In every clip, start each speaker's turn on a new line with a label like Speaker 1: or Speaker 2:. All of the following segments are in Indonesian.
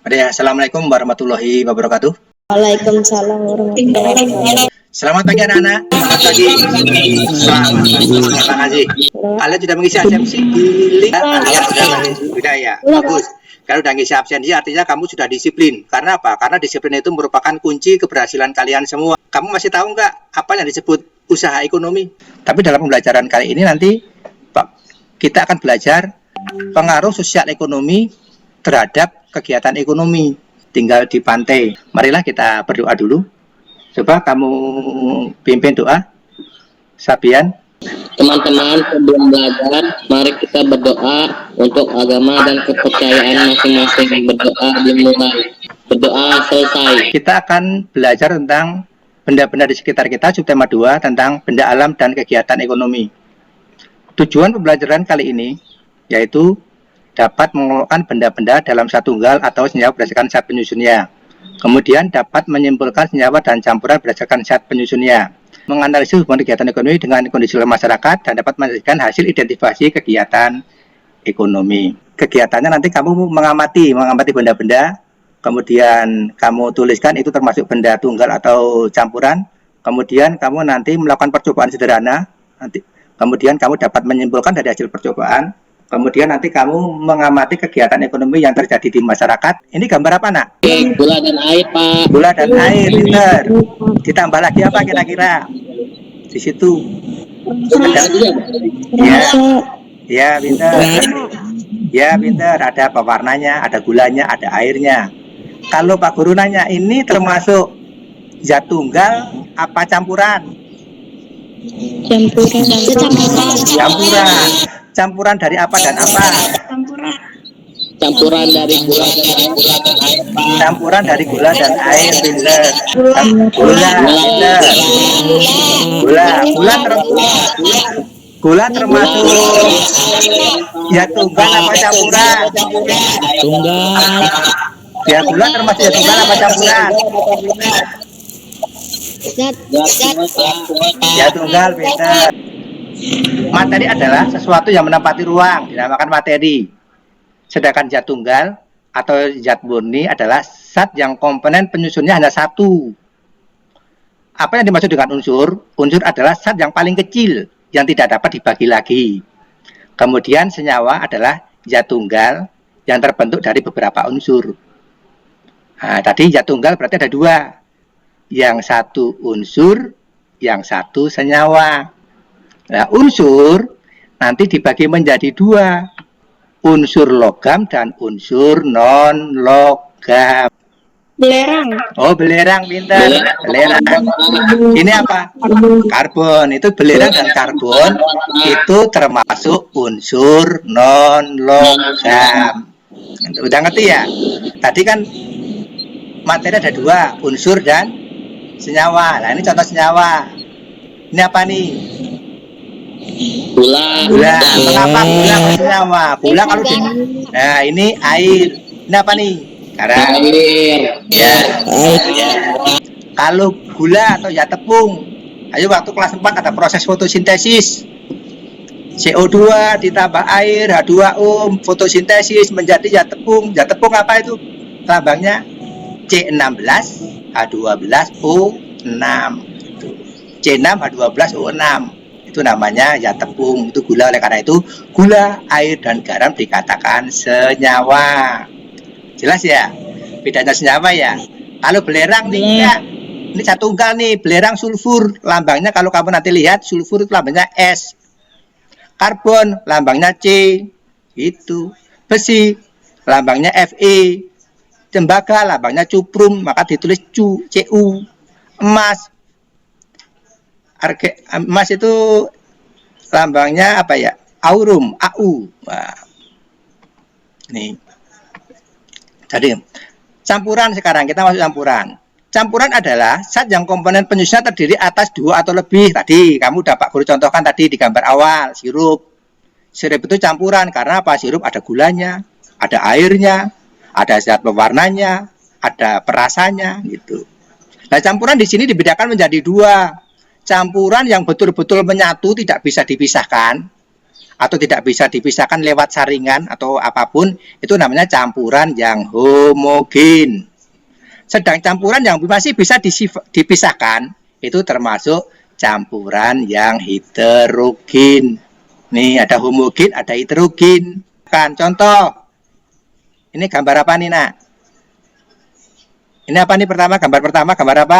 Speaker 1: Assalamualaikum warahmatullahi wabarakatuh.
Speaker 2: Waalaikumsalam warahmatullahi wabarakatuh.
Speaker 1: Selamat pagi anak-anak. Selamat pagi. Selamat pagi. Terima kasih. Kalian sudah mengisi absensi di link sudah ya. Bagus. Kalau sudah mengisi absensi artinya kamu sudah disiplin. Karena apa? Karena disiplin itu merupakan kunci keberhasilan kalian semua. Kamu masih tahu nggak apa yang disebut usaha ekonomi? Tapi dalam pembelajaran kali ini nanti kita akan belajar pengaruh sosial ekonomi terhadap kegiatan ekonomi. Tinggal di pantai. Marilah kita berdoa dulu. Coba kamu pimpin doa, Sabian.
Speaker 3: Teman-teman, sebelum belajar, mari kita berdoa untuk agama dan kepercayaan masing-masing. Berdoa dimulai. Berdoa selesai.
Speaker 1: Kita akan belajar tentang benda-benda di sekitar kita, subtema 2 tentang benda alam dan kegiatan ekonomi. Tujuan pembelajaran kali ini yaitu dapat mengelola benda-benda dalam satu tunggal atau senyawa berdasarkan zat penyusunnya. Kemudian dapat menyimpulkan senyawa dan campuran berdasarkan zat penyusunnya. Menganalisis hubungan kegiatan ekonomi dengan kondisi masyarakat dan dapat menghasilkan hasil identifikasi kegiatan ekonomi. Kegiatannya nanti kamu mengamati benda-benda, kemudian kamu tuliskan itu termasuk benda tunggal atau campuran. Kemudian kamu nanti melakukan percobaan sederhana. Kemudian kamu dapat menyimpulkan dari hasil percobaan. Kemudian nanti kamu mengamati kegiatan ekonomi yang terjadi di masyarakat. Ini gambar apa, nak?
Speaker 3: Gula dan air, Pak.
Speaker 1: Gula dan air, pinter. Ditambah lagi apa kira-kira? Di situ. Ya, pinter. Ya, pinter. Ada pewarnanya, ada gulanya, ada airnya. Kalau Pak Guru nanya, ini termasuk zat tunggal apa campuran? Campuran dari apa dan apa?
Speaker 3: Campuran dari gula dan air.
Speaker 1: Campuran dari gula dan air, pinter. Gula, pinter. Gula termasuk zat tunggal apa campuran?
Speaker 3: Tunggal.
Speaker 1: Ya, gula termasuk zat tunggal apa campuran? Zat tunggal, pinter. Materi adalah sesuatu yang menempati ruang, dinamakan materi. Sedangkan zat tunggal atau zat murni adalah zat yang komponen penyusunnya hanya satu. Apa yang dimaksud dengan unsur? Unsur adalah zat yang paling kecil yang tidak dapat dibagi lagi. Kemudian senyawa adalah zat tunggal yang terbentuk dari beberapa unsur. Nah, tadi zat tunggal berarti ada dua. Yang satu unsur, yang satu senyawa. Nah, unsur nanti dibagi menjadi dua, unsur logam dan unsur non-logam.
Speaker 2: Belerang.
Speaker 1: Oh, belerang, pintar. Belerang. Ini apa? Karbon. Itu belerang dan karbon itu termasuk unsur non-logam. Udah ngerti ya? Tadi kan materi ada dua, unsur dan senyawa. Nah, ini contoh senyawa. Ini apa nih?
Speaker 3: Gula.
Speaker 1: Mengapa gula senyawa? Gula kalau di... Nah, ini air. Ini apa nih? Garam.
Speaker 3: Air.
Speaker 1: Ya. Kalau gula atau ya tepung. Ayo waktu kelas 4 ada proses fotosintesis. CO2 ditambah air, H2O, fotosintesis menjadi zat tepung. Zat tepung apa itu? Lambangnya C16, H12O6. C6, H12O6. Itu namanya zat tepung, itu gula. Oleh karena itu gula, air dan garam dikatakan senyawa. Jelas ya bedanya senyawa ya. Kalau belerang nih ya, ini satu tunggal nih, belerang sulfur, lambangnya kalau kamu nanti lihat sulfur itu lambangnya S. Karbon lambangnya C. Itu besi lambangnya Fe. Tembaga lambangnya cuprum, maka ditulis Cu. Emas itu lambangnya apa ya? Aurum, Au. Wah. Nih. Jadi campuran sekarang kita masuk campuran. Campuran adalah zat yang komponen penyusunnya terdiri atas dua atau lebih. Tadi kamu udah Pak Guru contohkan tadi di gambar awal, sirup. Sirup itu campuran karena apa? Sirup ada gulanya, ada airnya, ada zat pewarnanya, ada perasanya gitu. Nah, campuran di sini dibedakan menjadi dua. Campuran yang betul-betul menyatu tidak bisa dipisahkan atau tidak bisa dipisahkan lewat saringan atau apapun, itu namanya campuran yang homogen. Sedang campuran yang masih bisa dipisahkan, itu termasuk campuran yang heterogen. Nih ada homogen, ada heterogen. Kan contoh, ini gambar apa nih nak? Ini apa nih pertama? Gambar pertama gambar apa?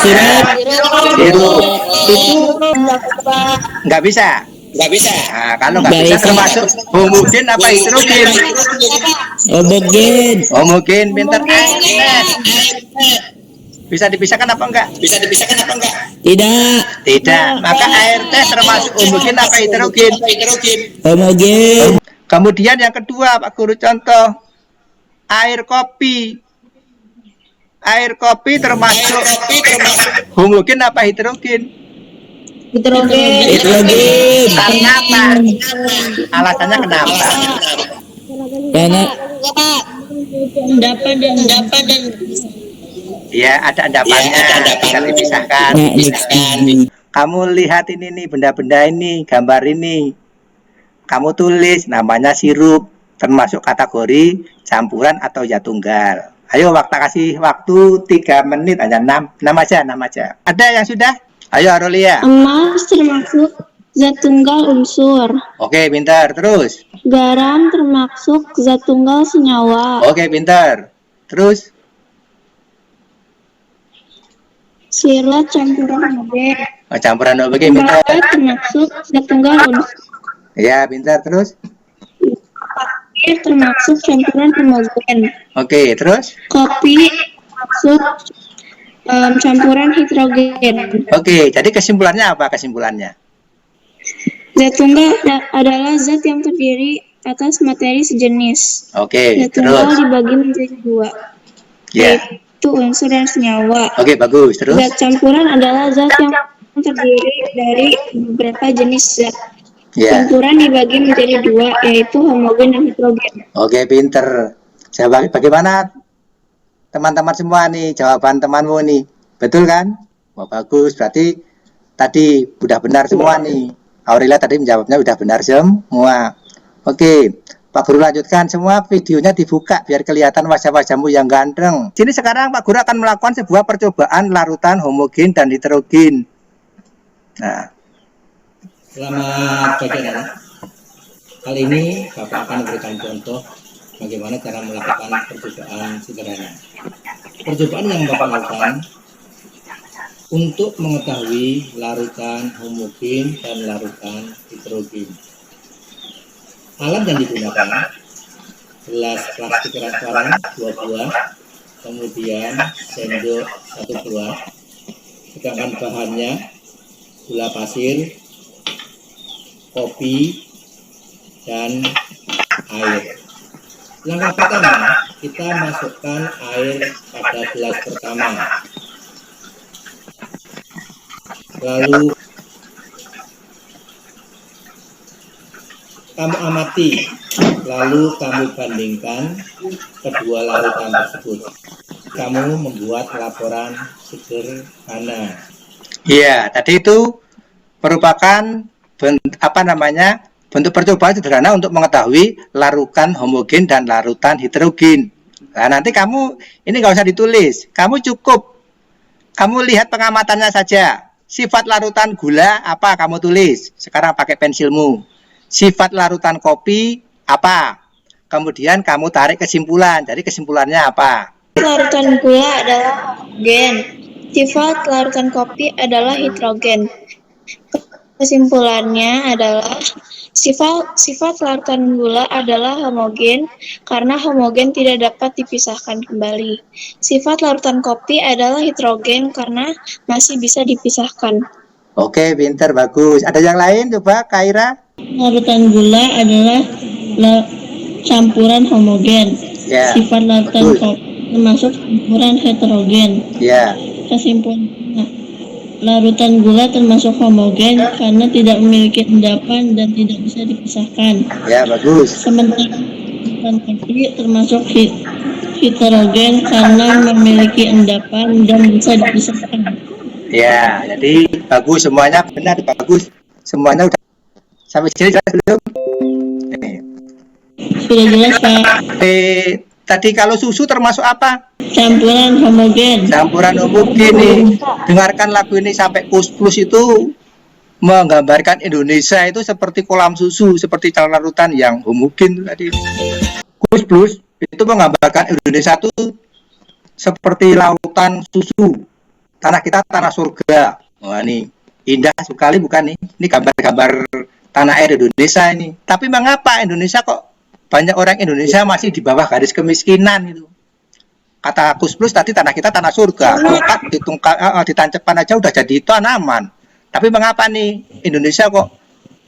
Speaker 1: Sirup. Nggak bisa. Nah, kalau nggak bisa termasuk homogen apa heterogen? Homogen, pinter. Bisa dipisahkan apa enggak? Tidak. Maka air teh termasuk homogen apa heterogen?
Speaker 4: Homogen.
Speaker 1: Kemudian yang kedua, Pak Guru contoh air kopi. Air kopi termasuk homogen apa heterogen?
Speaker 2: Heterogen.
Speaker 1: Karena apa? Alasannya kenapa?
Speaker 4: Karena
Speaker 2: Endapan dan
Speaker 1: Ya, ada endapannya, bisa dipisahkan. Kamu lihat ini nih, benda-benda ini, gambar ini. Kamu tulis namanya sirup, termasuk kategori campuran atau zat tunggal. Ayo, kasih waktu 3 menit aja, 6 aja. Ada yang sudah? Ayo Arolia.
Speaker 2: emas termasuk zat tunggal unsur.
Speaker 1: Oke, pintar. Terus.
Speaker 2: Garam termasuk zat tunggal senyawa.
Speaker 1: Oke, pintar. Terus.
Speaker 2: Silat campuran homogen.
Speaker 1: Oh, campuran homogen, pintar.
Speaker 2: Barat termasuk zat tunggal unsur.
Speaker 1: Ya, pintar. Terus.
Speaker 2: Air termasuk campuran homogen.
Speaker 1: Oke, terus.
Speaker 2: Kopi termasuk campuran heterogen.
Speaker 1: Oke, jadi kesimpulannya apa kesimpulannya?
Speaker 2: Zat tunggal adalah zat yang terdiri atas materi sejenis.
Speaker 1: Oke,
Speaker 2: Zat tunggal
Speaker 1: terus.
Speaker 2: dibagi menjadi 2,
Speaker 1: Ya.
Speaker 2: yaitu unsur dan senyawa.
Speaker 1: Oke, bagus. Terus.
Speaker 2: Zat campuran adalah zat yang terdiri dari beberapa jenis zat.
Speaker 1: Ya.
Speaker 2: Campuran dibagi menjadi 2, yaitu homogen dan heterogen.
Speaker 1: Oke, pinter. Jawab bagaimana teman-teman semua nih, jawaban temanmu nih. Betul kan? Wah, bagus. Berarti tadi udah benar semua nih. Aurelia tadi menjawabnya udah benar semua. Oke, Pak Guru lanjutkan. Semua videonya dibuka biar kelihatan wajah-wajahmu yang ganteng. Sini sekarang Pak Guru akan melakukan sebuah percobaan larutan homogen dan heterogen. Nah,
Speaker 4: selamat pagi anak. Kali ini Bapak akan memberikan contoh bagaimana cara melakukan percobaan sederhana. Percobaan yang Bapak lakukan untuk mengetahui larutan homogen dan larutan heterogen. Alat yang digunakan gelas plastik transparan 2 buah, kemudian sendok 1 buah, sedangkan bahannya gula pasir, kopi, dan air. Langkah pertama, kita masukkan air pada gelas pertama. Lalu kamu amati, lalu kamu bandingkan kedua larutan tersebut. Kamu membuat laporan sederhana.
Speaker 1: iya, tadi itu merupakan bentuk percobaan sederhana untuk mengetahui larutan homogen dan larutan heterogen. Nah, nanti kamu ini nggak usah ditulis, kamu lihat pengamatannya saja. Sifat larutan gula apa kamu tulis? Sekarang pakai pensilmu. Sifat larutan kopi apa? Kemudian kamu tarik kesimpulan. Jadi kesimpulannya apa?
Speaker 2: Larutan gula adalah homogen. Sifat larutan kopi adalah heterogen. Kesimpulannya adalah sifat larutan gula adalah homogen karena homogen tidak dapat dipisahkan kembali. Sifat larutan kopi adalah heterogen karena masih bisa dipisahkan.
Speaker 1: Oke, pinter, bagus. Ada yang lain coba, Kaira?
Speaker 2: Larutan gula adalah campuran homogen.
Speaker 1: Ya,
Speaker 2: Sifat larutan
Speaker 1: bagus.
Speaker 2: kopi termasuk campuran heterogen.
Speaker 1: Ya,
Speaker 2: Kesimpulannya, larutan gula termasuk homogen karena tidak memiliki endapan dan tidak bisa dipisahkan.
Speaker 1: ya, bagus.
Speaker 2: Sementara larutan kopi termasuk heterogen karena memiliki endapan dan bisa dipisahkan.
Speaker 1: Ya, jadi bagus semuanya, benar, bagus. Semuanya udah. Sampai sini jelas belum? Nih.
Speaker 2: Sudah jelas, Pak.
Speaker 1: Tadi kalau susu termasuk apa?
Speaker 2: Campuran homogen.
Speaker 1: Campuran homogen nih. Dengarkan lagu ini sampai plus itu menggambarkan Indonesia itu seperti kolam susu, seperti larutan yang homogen tadi. Plus itu menggambarkan Indonesia itu seperti lautan susu. Tanah kita tanah surga. Wah ini indah sekali bukan nih? Ini gambar-gambar tanah air Indonesia ini. Tapi mengapa Indonesia kok banyak orang Indonesia masih di bawah garis kemiskinan itu? Kata Kus Plus tadi tanah kita tanah surga. Ditancapkan aja udah jadi tanaman. Tapi mengapa nih Indonesia kok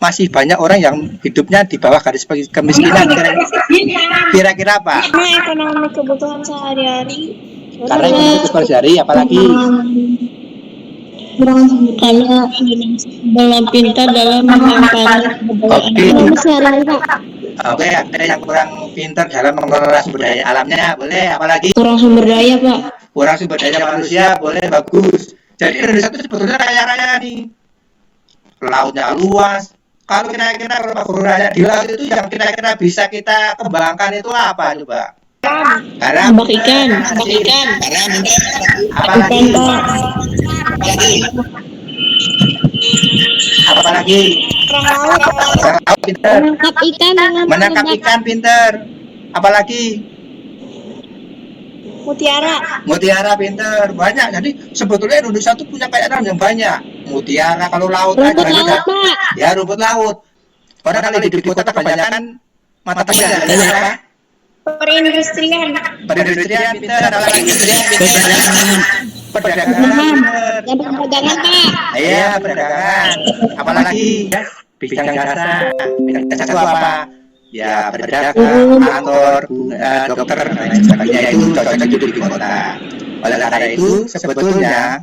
Speaker 1: masih banyak orang yang hidupnya di bawah garis kemiskinan? Kira-kira apa?
Speaker 2: Karena ekonomi kebutuhan sehari-hari.
Speaker 1: Karena ekonomi sehari-hari, apalagi
Speaker 2: karena Indonesia belum pintar dalam mengelola sehari-hari, Pak.
Speaker 1: Oke, ada yang kurang pintar dalam mengelola sumber daya alamnya, boleh. Apalagi
Speaker 2: Kurang sumber daya, Pak.
Speaker 1: kurang sumber daya manusia, boleh, bagus. Jadi Indonesia itu sebetulnya kaya-raya nih. Lautnya luas. Kalau kira-kira kalau raya di laut itu yang kira-kira bisa kita kembangkan itu apa coba? Garam,
Speaker 2: Ikan.
Speaker 1: apalagi? Apalagi? Laut pinter. Menangkap ikan pinter. Apalagi? Mutiara pinter. Banyak. Jadi sebetulnya Indonesia tuh punya kekayaan yang banyak. Mutiara kalau laut aja kita. Ya rumput laut. Orang kalau hidup di kota kebanyakan mata pencaharian apa?
Speaker 2: Perindustrian.
Speaker 1: Perindustrian pinter. Apalagi? Perdagangan.
Speaker 2: Perdagangan, Pak.
Speaker 1: Iya, perdagangan. Apalagi? Bidang jasa. Bidang jasa itu apa? Ya berdagang, kantor, dokter, dan lain sebagainya itu cocok hidup di kota. Oleh karena itu sebetulnya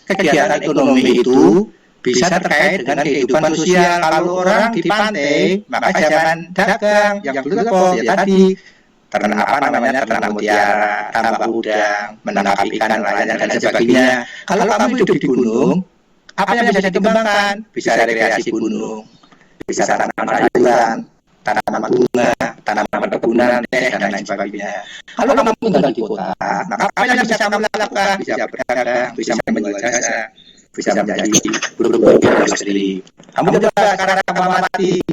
Speaker 1: kegiatan ekonomi itu bisa terkait dengan kehidupan sosial. Kalau orang di pantai maka jangan dagang, yang dulu apa ya tadi ternak mutiara, tambak udang, menangkap ikan nelayan dan sebagainya. Kalau kamu hidup di gunung, apa yang bisa dikembangkan? Bisa rekreasi gunung, bisa tanaman sayuran, tanaman bunga, tanaman perkebunan, teh, dan lain sebagainya. Kalau kamu tinggal di kota, maka apa yang bisa kamu lakukan? Bisa berdagang, bisa menjual jasa, bisa menjadi buruh industri. Kamu coba sekarang kamu amati.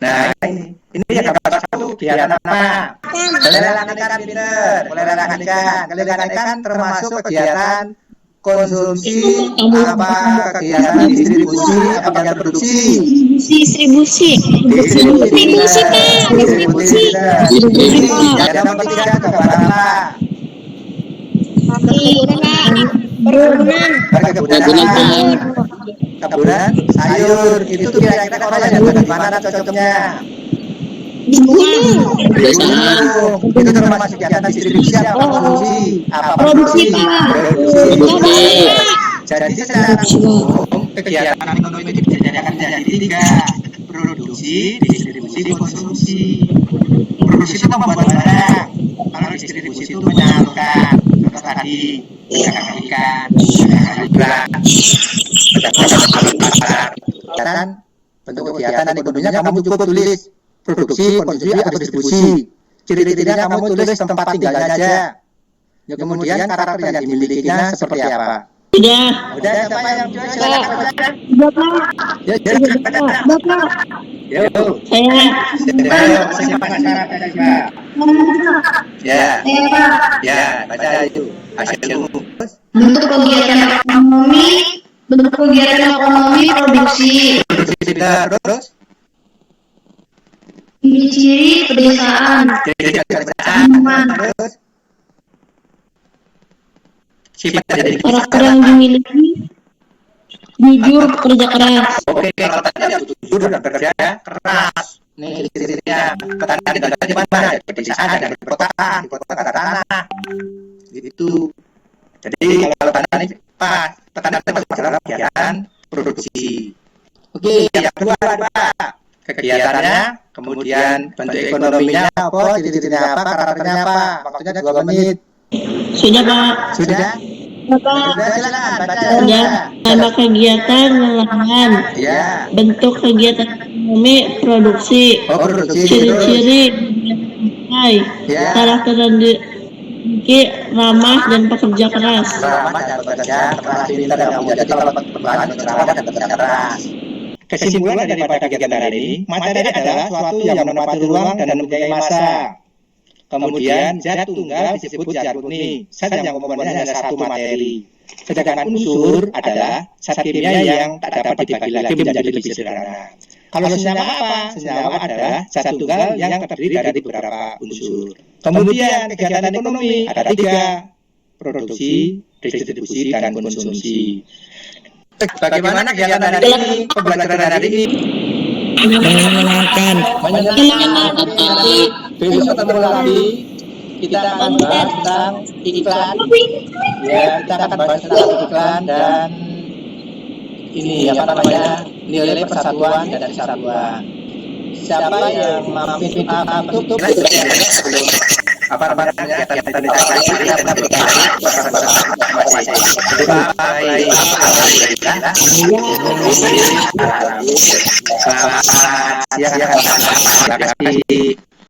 Speaker 1: Nah ini yang dapat satu kegiatan apa? Pelelangan ikan pinter, pelelangan ikan termasuk kegiatan konsumsi apa kegiatan distribusi apa kegiatan produksi dan nomor 3 gambar apa? Perkebunan sayur itu kira-kira kalau yang di mana cocoknya? Di gunung. Itu termasuk kegiatan distribusi apa konsumsi? Apa produksi? Jadi secara umum kegiatan ekonomi itu dibedakan menjadi 3: produksi, distribusi, konsumsi. Produksi itu membuat barang, kalau distribusi itu menyalurkan. Contoh tadi ikan, sayuran, dan bentuk kegiatan ekonominya kamu cukup tulis produksi, konsumsi, atau distribusi. Ciri-cirinya kamu tulis tempat tinggalnya aja. Ya, kemudian karakter yang dimilikinya seperti apa? Udah, siapa yang jual? Silakan. Ya, Bapak. Yo. Saya. Siapa syaratnya juga? Ya. Ya, baca itu. Hasilmu.
Speaker 5: Bentuk kegiatan ekonomi produksi.
Speaker 1: Terus?
Speaker 5: Ciri pedesaan.
Speaker 1: Terus? Sifat dari
Speaker 2: Karakter yang dimiliki jujur, kerja keras.
Speaker 1: Oke, kalau tadi ada jujur dan kerja keras. Nih ciri-cirinya. Petani tinggal di mana? Di pedesaan dan di perkotaan. Di kota ada tanah. Itu. Jadi kalau petani pas petani itu masalah kegiatan produksi. Oke, yang kedua Pak. Kegiatannya, kemudian bentuk ekonominya apa, ciri-cirinya apa, karakternya apa. Waktunya 2 menit.
Speaker 2: Sudah, Pak.
Speaker 1: Sudah?
Speaker 2: Bapak,
Speaker 1: Ya, silakan baca
Speaker 2: ada
Speaker 1: ya.
Speaker 2: nama kegiatan nelayan,
Speaker 1: Ya.
Speaker 2: bentuk kegiatan ekonomi produksi,
Speaker 1: Oh, produksi terus.
Speaker 2: ciri-ciri nilai,
Speaker 1: Ya.
Speaker 2: karakter dan dimiliki ramah dan pekerja keras.
Speaker 1: Ramah dan bekerja keras, pintar kamu. Jadi kalau perubahan harus ramah dan bekerja keras. Kesimpulan daripada kegiatan hari ini, materi adalah suatu yang menempati ruang dan mempunyai masa. Kemudian zat tunggal disebut zat murni, zat yang komponennya hanya satu materi. Sedangkan unsur adalah zat kimia yang tak dapat dibagi lagi menjadi lebih sederhana. Kalau senyawa apa? Senyawa adalah zat tunggal yang terdiri dari beberapa unsur. Kemudian kegiatan ekonomi ada 3, produksi, distribusi, dan konsumsi. Bagaimana kegiatan hari ini? Pembelajaran hari ini?
Speaker 4: Menyenangkan.
Speaker 1: Besok ketemu lagi. Kita akan bahas tentang iklan. Ya, kita akan bahas tentang iklan dan ini apa namanya, nilai persatuan dan kesatuan. Siapa yang mampu tutup sebelum apa namanya kegiatan kita selamat siang. Terima kasih.